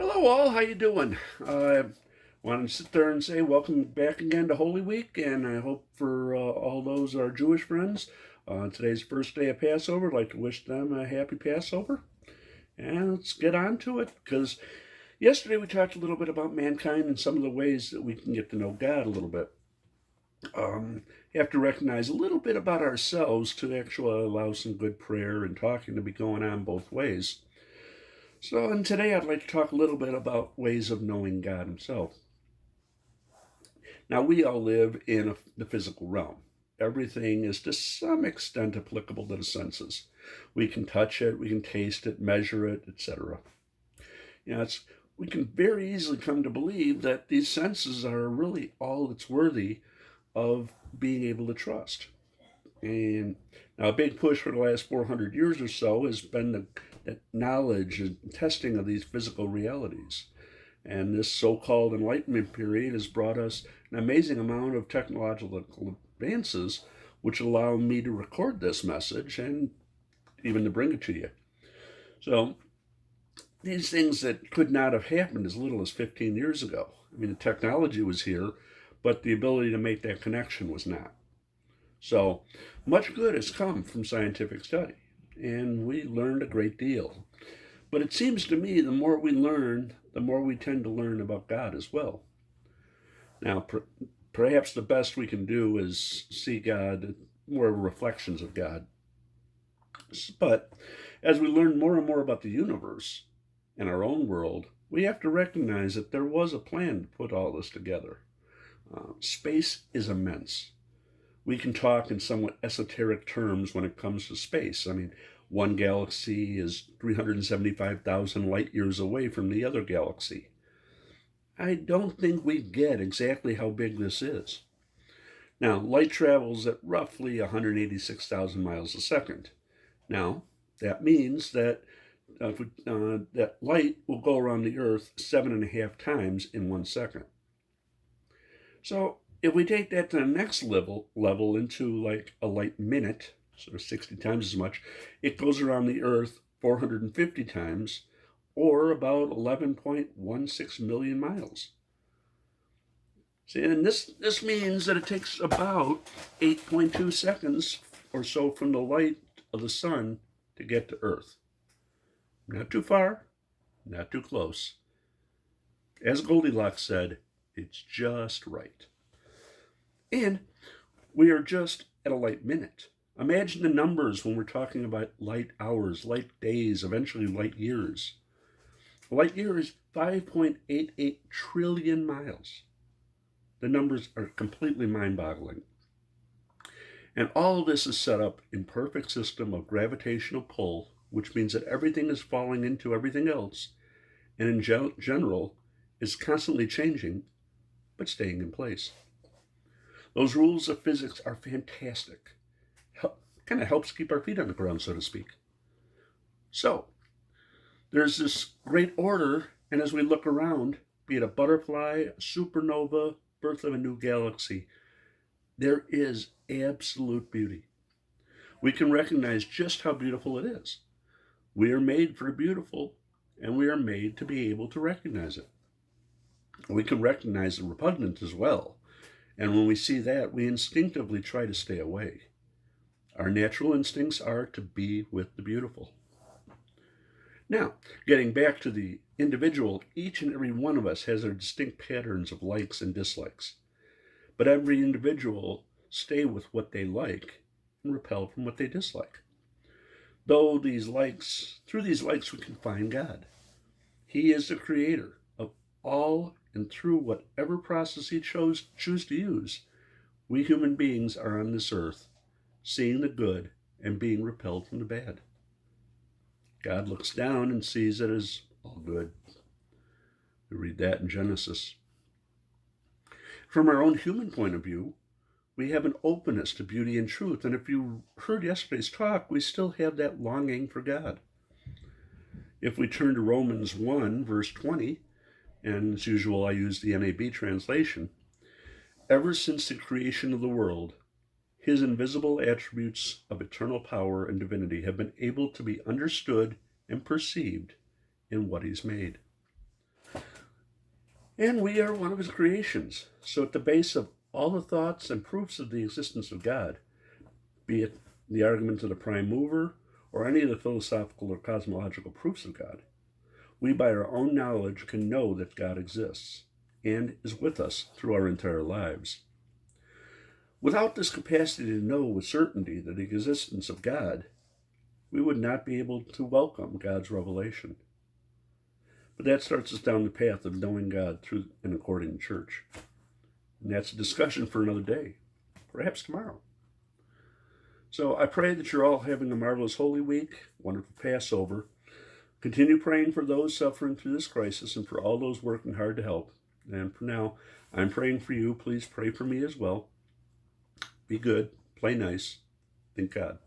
Hello, all. How you doing? I want to sit there and say welcome back again to Holy Week, and I hope for all those our Jewish friends. Today's the first day of Passover. I'd like to wish them a happy Passover, and let's get on to it. Because yesterday we talked a little bit about mankind and some of the ways that we can get to know God a little bit. You have to recognize a little bit about ourselves to actually allow some good prayer and talking to be going on both ways. So, and today I'd like to talk a little bit about ways of knowing God Himself. Now, we all live in the physical realm. Everything is to some extent applicable to the senses. We can touch it, we can taste it, measure it, etc. We can very easily come to believe that these senses are really all that's worthy of being able to trust. And now, a big push for the last 400 years or so has been the knowledge and testing of these physical realities. And this so called Enlightenment period has brought us an amazing amount of technological advances, which allow me to record this message and even to bring it to you. So, these things that could not have happened as little as 15 years ago. I mean, the technology was here, but the ability to make that connection was not. So, much good has come from scientific study, and we learned a great deal. But it seems to me the more we learn, the more we tend to learn about God as well. Now, perhaps the best we can do is see God, more reflections of God. But as we learn more and more about the universe and our own world, we have to recognize that there was a plan to put all this together. Space is immense. We can talk in somewhat esoteric terms when it comes to space. I mean, one galaxy is 375,000 light years away from the other galaxy. I don't think we get exactly how big this is. Now, light travels at roughly 186,000 miles a second. Now, that means that that light will go around the Earth 7.5 times in 1 second. So, if we take that to the next level into like a light minute, so 60 times as much, it goes around the Earth 450 times, or about 11.16 million miles. See, and this means that it takes about 8.2 seconds or so from the light of the sun to get to Earth. Not too far, not too close. As Goldilocks said, it's just right. And we are just at a light minute. Imagine the numbers when we're talking about light hours, light days, eventually light years. A light year is 5.88 trillion miles. The numbers are completely mind-boggling. And all of this is set up in perfect system of gravitational pull, which means that everything is falling into everything else, and in general is constantly changing, but staying in place. Those rules of physics are fantastic. Kind of helps keep our feet on the ground, so to speak. So, there's this great order, and as we look around, be it a butterfly, a supernova, birth of a new galaxy, there is absolute beauty. We can recognize just how beautiful it is. We are made for the beautiful, and we are made to be able to recognize it. We can recognize the repugnant as well. And when we see that, we instinctively try to stay away. Our natural instincts are to be with the beautiful. Now, getting back to the individual, each and every one of us has our distinct patterns of likes and dislikes. But every individual stay with what they like and repel from what they dislike. Through these likes we can find God. He is the creator of all, and through whatever process He choose to use, we human beings are on this earth, seeing the good and being repelled from the bad. God looks down and sees it as all good. We read that in Genesis. From our own human point of view, we have an openness to beauty and truth. And if you heard yesterday's talk, we still have that longing for God. If we turn to Romans 1, verse 20, and as usual, I use the NAB translation, ever since the creation of the world, His invisible attributes of eternal power and divinity have been able to be understood and perceived in what He's made. And we are one of his creations. So at the base of all the thoughts and proofs of the existence of God, be it the argument of the prime mover or any of the philosophical or cosmological proofs of God, we by our own knowledge can know that God exists and is with us through our entire lives. Without this capacity to know with certainty the existence of God, we would not be able to welcome God's revelation. But that starts us down the path of knowing God through and according to church. And that's a discussion for another day, perhaps tomorrow. So I pray that you're all having a marvelous Holy Week, wonderful Passover. Continue praying for those suffering through this crisis and for all those working hard to help. And for now, I'm praying for you. Please pray for me as well. Be good, play nice, thank God.